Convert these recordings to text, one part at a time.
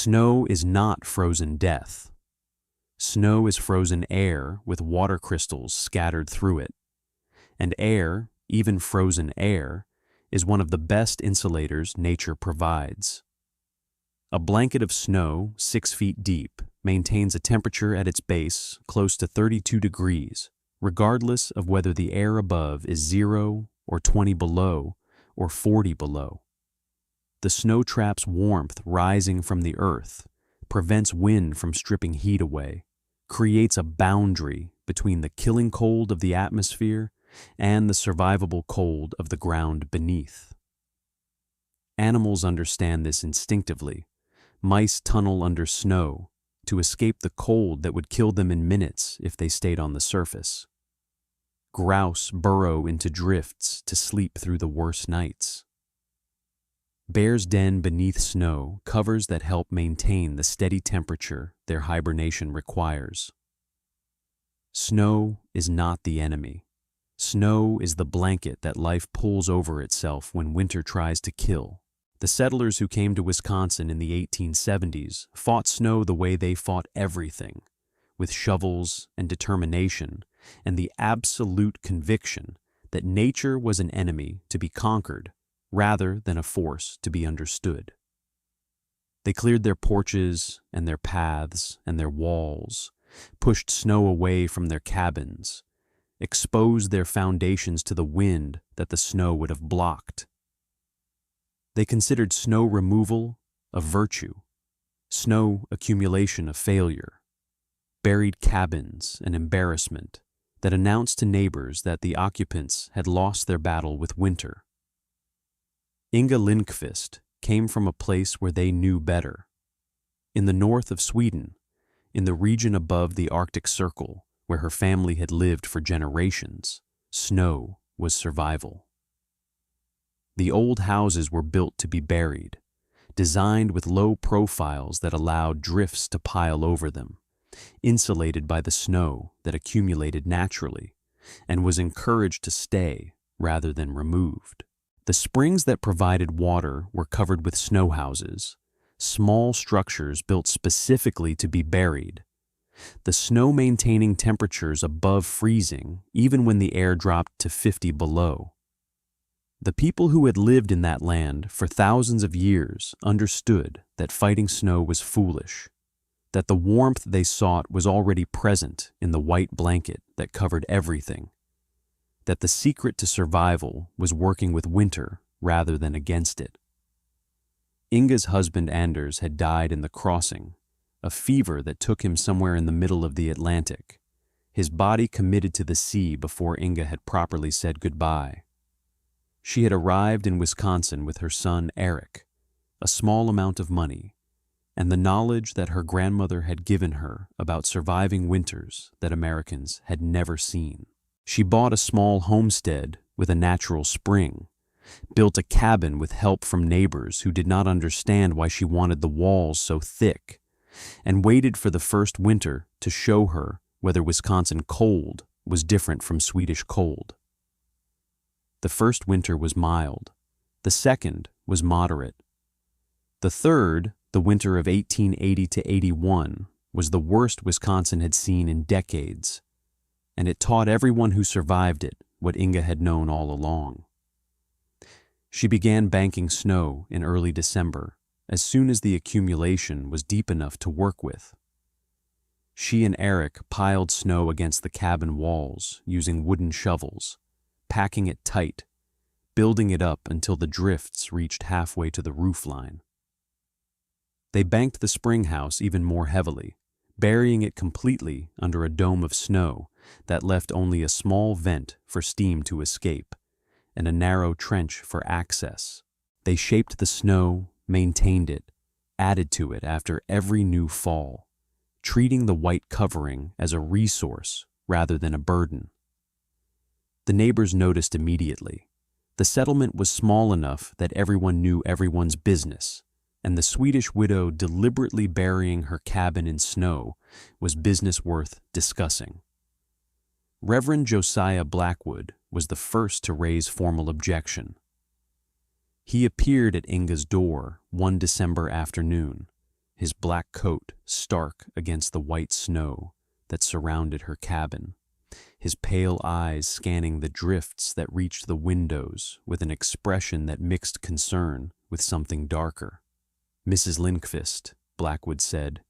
Snow is not frozen death. Snow is frozen air with water crystals scattered through it. And air, even frozen air, is one of the best insulators nature provides. A blanket of snow 6 feet deep maintains a temperature at its base close to 32 degrees, regardless of whether the air above is 0 or 20 below or 40 below. The snow trap's warmth rising from the earth prevents wind from stripping heat away, creates a boundary between the killing cold of the atmosphere and the survivable cold of the ground beneath. Animals understand this instinctively. Mice tunnel under snow to escape the cold that would kill them in minutes if they stayed on the surface. Grouse burrow into drifts to sleep through the worst nights. Bears' den beneath snow covers that help maintain the steady temperature their hibernation requires. Snow is not the enemy. Snow is the blanket that life pulls over itself when winter tries to kill. The settlers who came to Wisconsin in the 1870s fought snow the way they fought everything, with shovels and determination and the absolute conviction that nature was an enemy to be conquered rather than a force to be understood. They cleared their porches and their paths and their walls, pushed snow away from their cabins, exposed their foundations to the wind that the snow would have blocked. They considered snow removal a virtue, snow accumulation a failure, buried cabins an embarrassment that announced to neighbors that the occupants had lost their battle with winter. Inga Lindqvist came from a place where they knew better. In the north of Sweden, in the region above the Arctic Circle, where her family had lived for generations, snow was survival. The old houses were built to be buried, designed with low profiles that allowed drifts to pile over them, insulated by the snow that accumulated naturally and was encouraged to stay rather than removed. The springs that provided water were covered with snow houses, small structures built specifically to be buried. The snow maintaining temperatures above freezing even when the air dropped to 50 below. The people who had lived in that land for thousands of years understood that fighting snow was foolish, that the warmth they sought was already present in the white blanket that covered everything, that the secret to survival was working with winter rather than against it. Inga's husband Anders had died in the crossing, a fever that took him somewhere in the middle of the Atlantic, his body committed to the sea before Inga had properly said goodbye. She had arrived in Wisconsin with her son Eric, a small amount of money, and the knowledge that her grandmother had given her about surviving winters that Americans had never seen. She bought a small homestead with a natural spring, built a cabin with help from neighbors who did not understand why she wanted the walls so thick, and waited for the first winter to show her whether Wisconsin cold was different from Swedish cold. The first winter was mild. The second was moderate. The third, the winter of 1880 to 81, was the worst Wisconsin had seen in decades, and it taught everyone who survived it what Inga had known all along. She began banking snow in early December, as soon as the accumulation was deep enough to work with. She and Eric piled snow against the cabin walls using wooden shovels, packing it tight, building it up until the drifts reached halfway to the roofline. They banked the spring house even more heavily, burying it completely under a dome of snow that left only a small vent for steam to escape and a narrow trench for access. They shaped the snow, maintained it, added to it after every new fall, treating the white covering as a resource rather than a burden. The neighbors noticed immediately. The settlement was small enough that everyone knew everyone's business, and the Swedish widow deliberately burying her cabin in snow was business worth discussing. Reverend Josiah Blackwood was the first to raise formal objection. He appeared at Inga's door one December afternoon, his black coat stark against the white snow that surrounded her cabin, his pale eyes scanning the drifts that reached the windows with an expression that mixed concern with something darker. "Mrs. Lindqvist," Blackwood said,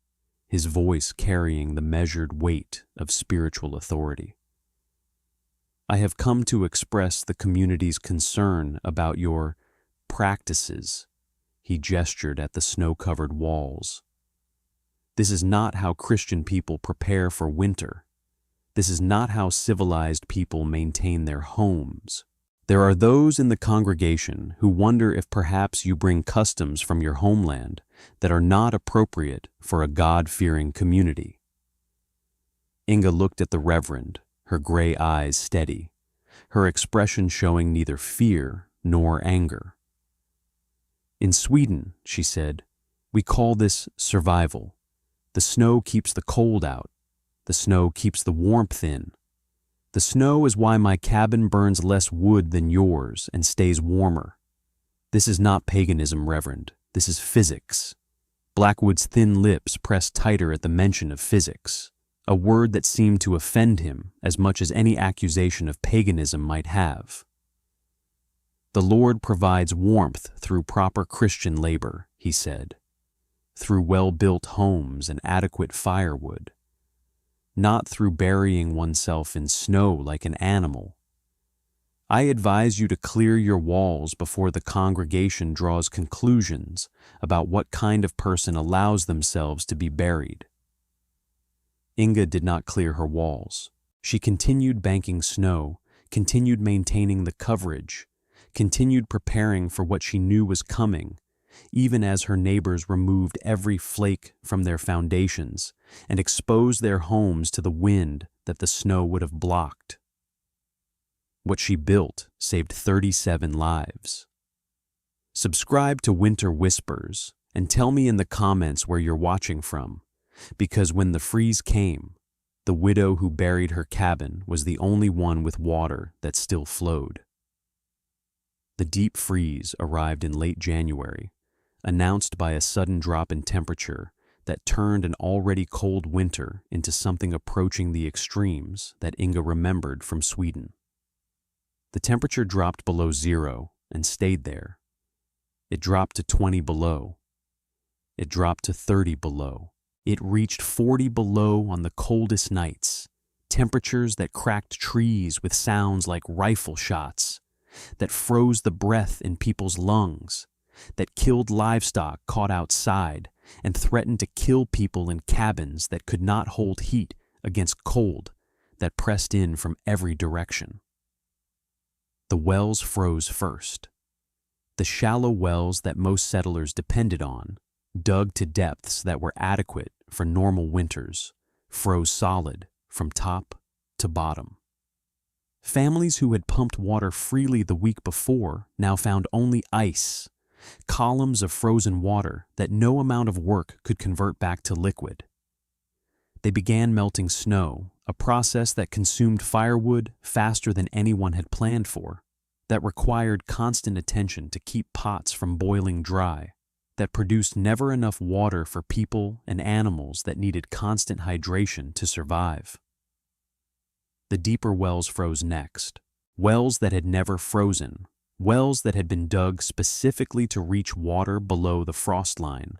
his voice carrying the measured weight of spiritual authority. "I have come to express the community's concern about your practices." He gestured at the snow-covered walls. "This is not how Christian people prepare for winter. This is not how civilized people maintain their homes. There are those in the congregation who wonder if perhaps you bring customs from your homeland that are not appropriate for a God-fearing community." Inga looked at the Reverend, her gray eyes steady, her expression showing neither fear nor anger. "In Sweden," she said, "we call this survival. The snow keeps the cold out. The snow keeps the warmth in. The snow is why my cabin burns less wood than yours and stays warmer. This is not paganism, Reverend. This is physics." Blackwood's thin lips pressed tighter at the mention of physics, a word that seemed to offend him as much as any accusation of paganism might have. "The Lord provides warmth through proper Christian labor," he said, "through well-built homes and adequate firewood, not through burying oneself in snow like an animal. I advise you to clear your walls before the congregation draws conclusions about what kind of person allows themselves to be buried." Inga did not clear her walls. She continued banking snow, continued maintaining the coverage, continued preparing for what she knew was coming, even as her neighbors removed every flake from their foundations and exposed their homes to the wind that the snow would have blocked. What she built saved 37 lives. Subscribe to Winter Whispers and tell me in the comments where you're watching from, because when the freeze came, the widow who buried her cabin was the only one with water that still flowed. The deep freeze arrived in late January, announced by a sudden drop in temperature that turned an already cold winter into something approaching the extremes that Inga remembered from Sweden. The temperature dropped below zero and stayed there. It dropped to 20 below. It dropped to 30 below. It reached 40 below on the coldest nights, temperatures that cracked trees with sounds like rifle shots, that froze the breath in people's lungs, that killed livestock caught outside and threatened to kill people in cabins that could not hold heat against cold that pressed in from every direction. The wells froze first. The shallow wells that most settlers depended on, dug to depths that were adequate for normal winters, froze solid from top to bottom. Families who had pumped water freely the week before now found only ice, columns of frozen water that no amount of work could convert back to liquid. They began melting snow, a process that consumed firewood faster than anyone had planned for, that required constant attention to keep pots from boiling dry, that produced never enough water for people and animals that needed constant hydration to survive. The deeper wells froze next, wells that had never frozen, wells that had been dug specifically to reach water below the frost line,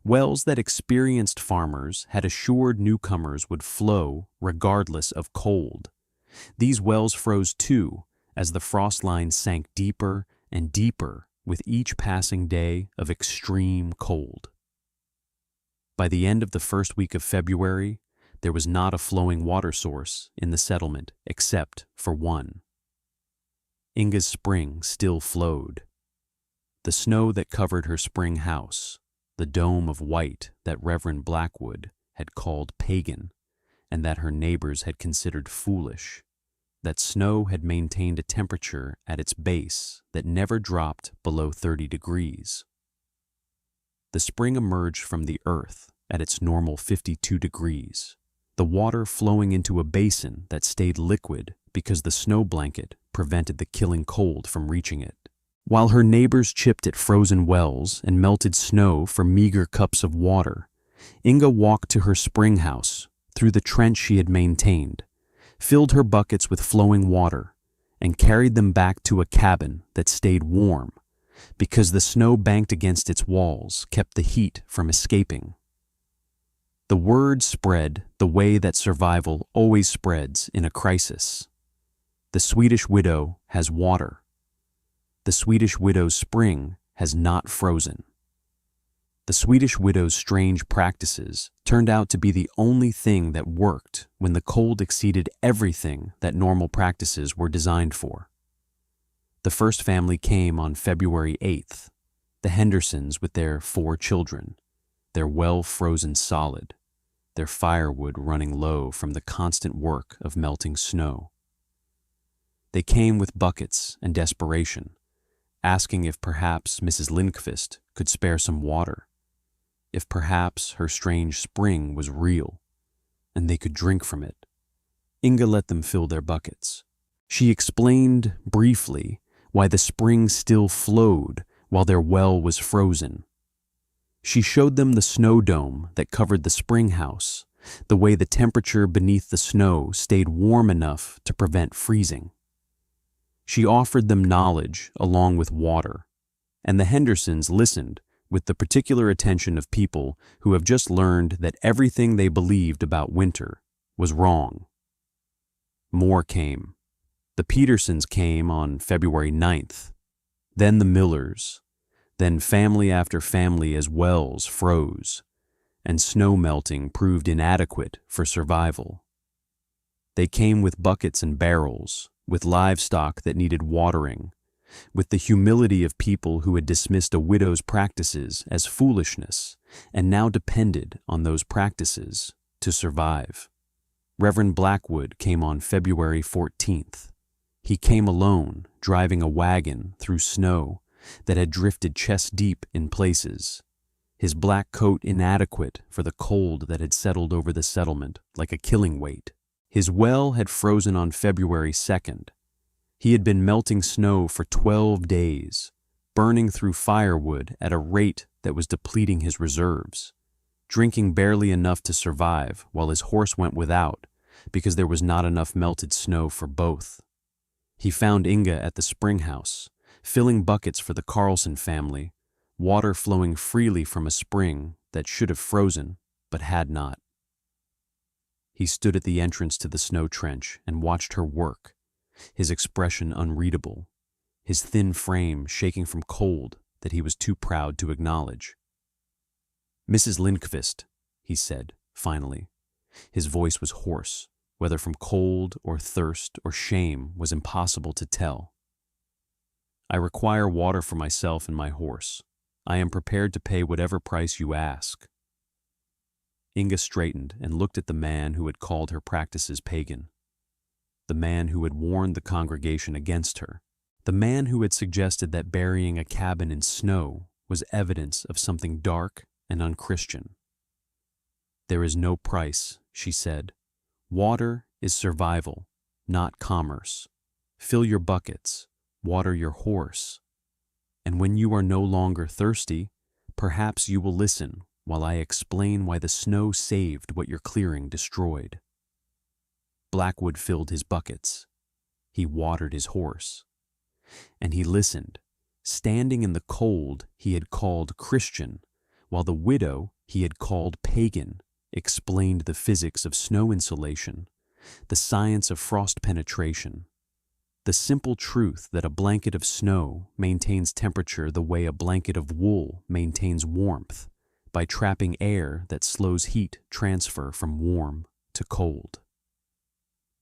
wells that experienced farmers had assured newcomers would flow regardless of cold. These wells froze too as the frost line sank deeper and deeper with each passing day of extreme cold. By the end of the first week of February, there was not a flowing water source in the settlement except for one. Inga's spring still flowed. The snow that covered her spring house, the dome of white that Reverend Blackwood had called pagan and that her neighbors had considered foolish, that snow had maintained a temperature at its base that never dropped below 30 degrees. The spring emerged from the earth at its normal 52 degrees, the water flowing into a basin that stayed liquid because the snow blanket prevented the killing cold from reaching it. While her neighbors chipped at frozen wells and melted snow for meager cups of water, Inga walked to her spring house through the trench she had maintained, filled her buckets with flowing water, and carried them back to a cabin that stayed warm because the snow banked against its walls kept the heat from escaping. The word spread the way that survival always spreads in a crisis. The Swedish widow has water. The Swedish widow's spring has not frozen. The Swedish widow's strange practices turned out to be the only thing that worked when the cold exceeded everything that normal practices were designed for. The first family came on February 8th, the Hendersons with their 4 children, their well frozen solid, their firewood running low from the constant work of melting snow. They came with buckets and desperation, asking if perhaps Mrs. Lindqvist could spare some water, if perhaps her strange spring was real, and they could drink from it. Inga let them fill their buckets. She explained briefly why the spring still flowed while their well was frozen. She showed them the snow dome that covered the spring house, the way the temperature beneath the snow stayed warm enough to prevent freezing. She offered them knowledge along with water, and the Hendersons listened with the particular attention of people who have just learned that everything they believed about winter was wrong. More came. The Petersons came on February 9th, then the Millers, then family after family as wells froze, and snow melting proved inadequate for survival. They came with buckets and barrels, with livestock that needed watering, with the humility of people who had dismissed a widow's practices as foolishness and now depended on those practices to survive. Reverend Blackwood came on February 14th. He came alone, driving a wagon through snow that had drifted chest-deep in places, his black coat inadequate for the cold that had settled over the settlement like a killing weight. His well had frozen on February 2nd. He had been melting snow for 12 days, burning through firewood at a rate that was depleting his reserves, drinking barely enough to survive while his horse went without because there was not enough melted snow for both. He found Inga at the spring house, filling buckets for the Carlson family, water flowing freely from a spring that should have frozen but had not. He stood at the entrance to the snow trench and watched her work, his expression unreadable, his thin frame shaking from cold that he was too proud to acknowledge. "Mrs. Lindqvist," he said, finally. His voice was hoarse, whether from cold or thirst or shame was impossible to tell. "I require water for myself and my horse. I am prepared to pay whatever price you ask." Inga straightened and looked at the man who had called her practices pagan, the man who had warned the congregation against her, the man who had suggested that burying a cabin in snow was evidence of something dark and unchristian. "There is no price," she said. "Water is survival, not commerce. Fill your buckets, water your horse, and when you are no longer thirsty, perhaps you will listen while I explain why the snow saved what your clearing destroyed." Blackwood filled his buckets. He watered his horse. And he listened, standing in the cold he had called Christian, while the widow he had called pagan explained the physics of snow insulation, the science of frost penetration, the simple truth that a blanket of snow maintains temperature the way a blanket of wool maintains warmth, by trapping air that slows heat transfer from warm to cold.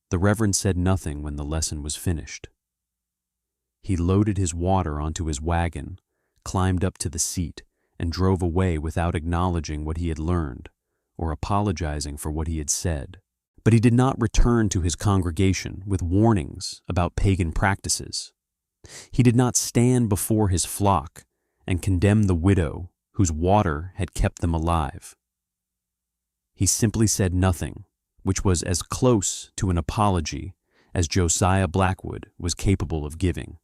The Reverend said nothing when the lesson was finished. He loaded his water onto his wagon, climbed up to the seat, and drove away without acknowledging what he had learned or apologizing for what he had said. But he did not return to his congregation with warnings about pagan practices. He did not stand before his flock and condemn the widow whose water had kept them alive. He simply said nothing, which was as close to an apology as Josiah Blackwood was capable of giving.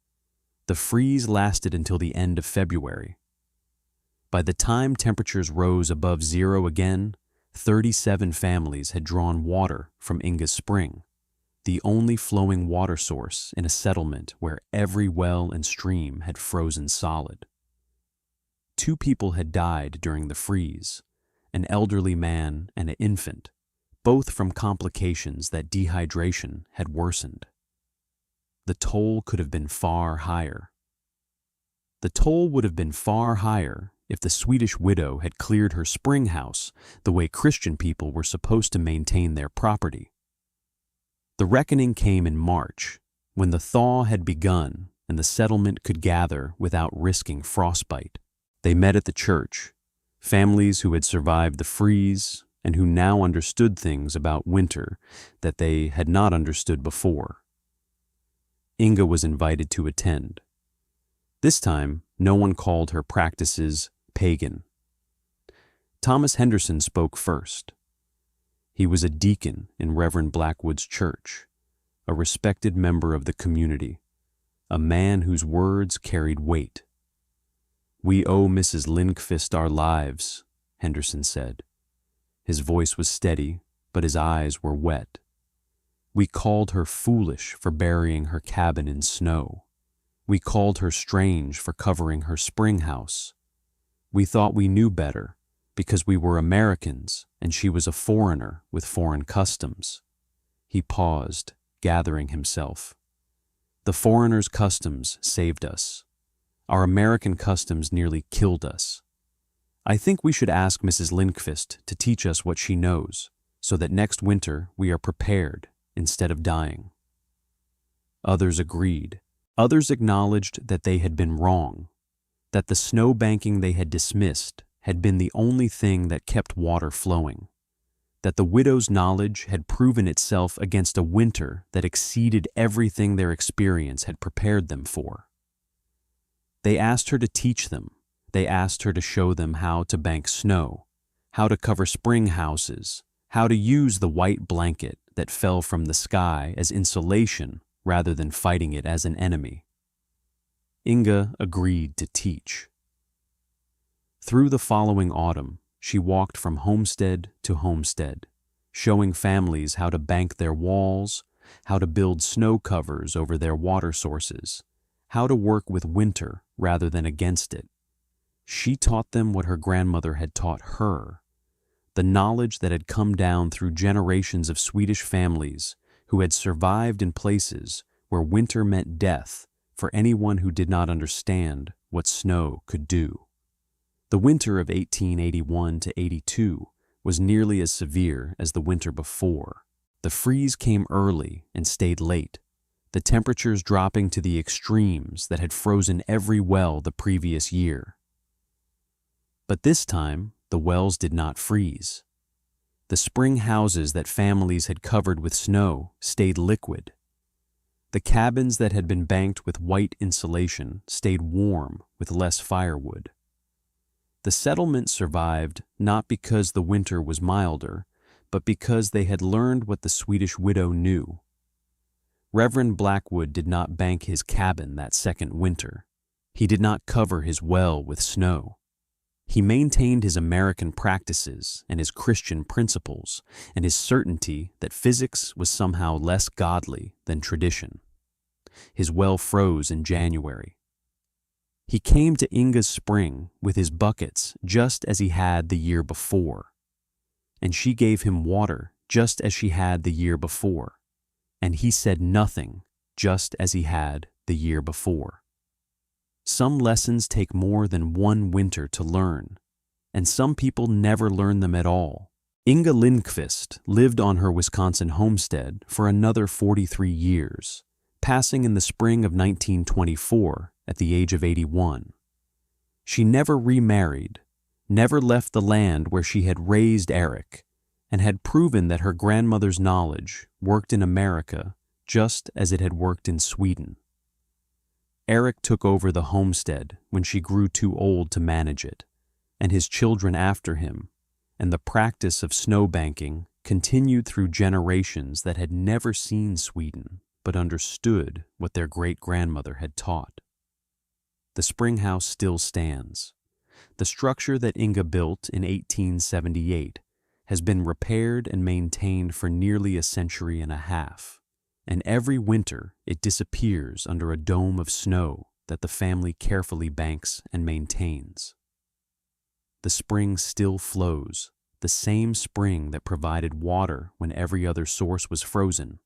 The freeze lasted until the end of February. By the time temperatures rose above zero again, 37 families had drawn water from Inga's spring, the only flowing water source in a settlement where every well and stream had frozen solid. 2 people had died during the freeze, an elderly man and an infant, both from complications that dehydration had worsened. The toll could have been far higher. The toll would have been far higher if the Swedish widow had cleared her spring house the way Christian people were supposed to maintain their property. The reckoning came in March, when the thaw had begun and the settlement could gather without risking frostbite. They met at the church, families who had survived the freeze and who now understood things about winter that they had not understood before. Inga was invited to attend. This time, no one called her practices pagan. Thomas Henderson spoke first. He was a deacon in Reverend Blackwood's church, a respected member of the community, a man whose words carried weight. "We owe Mrs. Lindqvist our lives," Henderson said. His voice was steady, but his eyes were wet. "We called her foolish for burying her cabin in snow. We called her strange for covering her spring house. We thought we knew better because we were Americans and she was a foreigner with foreign customs." He paused, gathering himself. "The foreigner's customs saved us. Our American customs nearly killed us. I think we should ask Mrs. Lindqvist to teach us what she knows, so that next winter we are prepared instead of dying." Others agreed. Others acknowledged that they had been wrong, that the snow banking they had dismissed had been the only thing that kept water flowing, that the widow's knowledge had proven itself against a winter that exceeded everything their experience had prepared them for. They asked her to teach them. They asked her to show them how to bank snow, how to cover spring houses, how to use the white blanket that fell from the sky as insulation rather than fighting it as an enemy. Inga agreed to teach. Through the following autumn, she walked from homestead to homestead, showing families how to bank their walls, how to build snow covers over their water sources, how to work with winter rather than against it. She taught them what her grandmother had taught her, the knowledge that had come down through generations of Swedish families who had survived in places where winter meant death for anyone who did not understand what snow could do. The winter of 1881 to 82 was nearly as severe as the winter before. The freeze came early and stayed late, the temperatures dropping to the extremes that had frozen every well the previous year. But this time, the wells did not freeze. The spring houses that families had covered with snow stayed liquid. The cabins that had been banked with white insulation stayed warm with less firewood. The settlement survived not because the winter was milder, but because they had learned what the Swedish widow knew. Reverend Blackwood did not bank his cabin that second winter. He did not cover his well with snow. He maintained his American practices and his Christian principles and his certainty that physics was somehow less godly than tradition. His well froze in January. He came to Inga's spring with his buckets just as he had the year before, and she gave him water just as she had the year before, and he said nothing just as he had the year before. Some lessons take more than one winter to learn, and some people never learn them at all. Inga Lindqvist lived on her Wisconsin homestead for another 43 years, passing in the spring of 1924 at the age of 81. She never remarried, never left the land where she had raised Eric, and had proven that her grandmother's knowledge worked in America just as it had worked in Sweden. Eric took over the homestead when she grew too old to manage it, and his children after him, and the practice of snowbanking continued through generations that had never seen Sweden but understood what their great-grandmother had taught. the spring house still stands. The structure that Inga built in 1878 has been repaired and maintained for nearly a century and a half, and every winter it disappears under a dome of snow that the family carefully banks and maintains. The spring still flows, the same spring that provided water when every other source was frozen,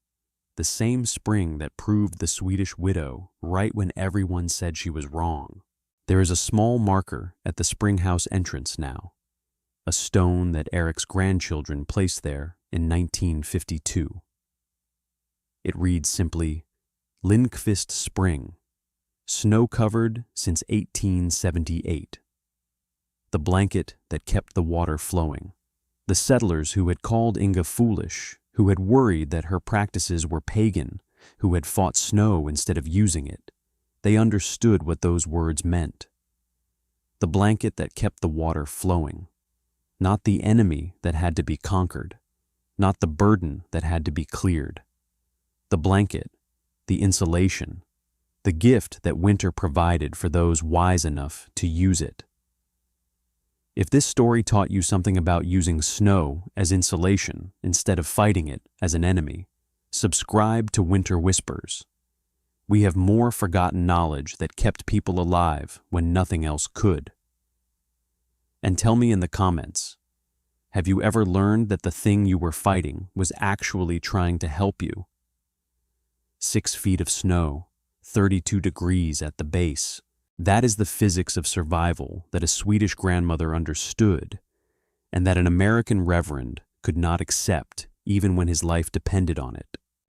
the same spring that proved the Swedish widow right when everyone said she was wrong. There is a small marker at the spring house entrance now, a stone that Eric's grandchildren placed there in 1952. It reads simply, Lindqvist Spring, snow-covered since 1878. The blanket that kept the water flowing. The settlers who had called Inga foolish, who had worried that her practices were pagan, who had fought snow instead of using it, they understood what those words meant. The blanket that kept the water flowing, not the enemy that had to be conquered, not the burden that had to be cleared. The blanket, the insulation, the gift that winter provided for those wise enough to use it. If this story taught you something about using snow as insulation instead of fighting it as an enemy, subscribe to Winter Whispers. We have more forgotten knowledge that kept people alive when nothing else could. And tell me in the comments, have you ever learned that the thing you were fighting was actually trying to help you? 6 feet of snow, 32 degrees at the base. That is the physics of survival that a Swedish grandmother understood, and that an American reverend could not accept even when his life depended on it.